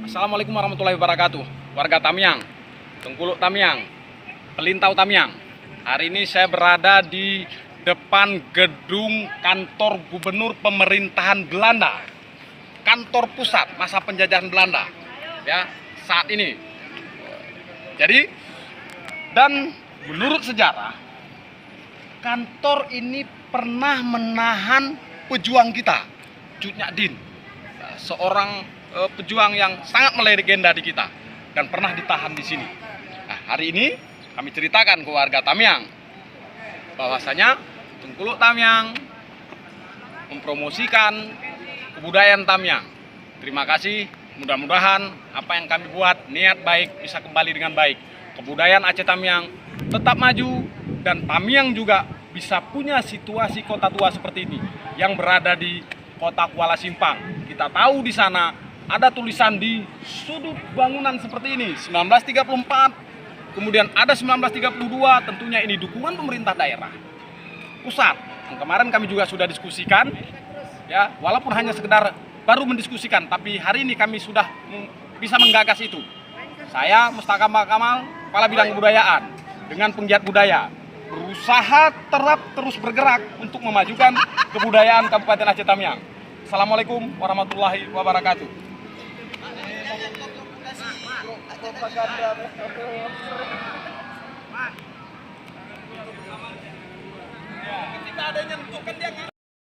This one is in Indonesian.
Assalamualaikum warahmatullahi wabarakatuh. Warga Tamiang, Tengkuluk Tamiang, Pelintau Tamiang. Hari ini saya berada di depan gedung kantor gubernur pemerintahan Belanda, kantor pusat masa penjajahan Belanda. Ya, saat ini. Jadi, dan menurut sejarah, kantor ini pernah menahan pejuang kita, Cut Nyak Dien, seorang pejuang yang sangat melegenda di kita dan pernah ditahan di sini. Nah, hari ini kami ceritakan ke warga Tamiang bahwasanya Tengkuluk Tamiang mempromosikan kebudayaan Tamiang. Terima kasih. Mudah-mudahan apa yang kami buat niat baik bisa kembali dengan baik. Kebudayaan Aceh Tamiang tetap maju dan Tamiang juga bisa punya situasi kota tua seperti ini yang berada di kota Kuala Simpang. Kita tahu di sana ada tulisan di sudut bangunan seperti ini 1934, kemudian ada 1932. Tentunya ini dukungan pemerintah daerah pusat yang kemarin kami juga sudah diskusikan, ya, walaupun hanya sekedar baru mendiskusikan, tapi hari ini kami sudah bisa menggagas itu. Saya Mustaka Kamal, Kepala Bidang Kebudayaan, dengan penggiat budaya berusaha terus bergerak untuk memajukan kebudayaan Kabupaten Aceh Tamiang. Assalamualaikum warahmatullahi wabarakatuh. Ketika ada yang nyentuh kan dia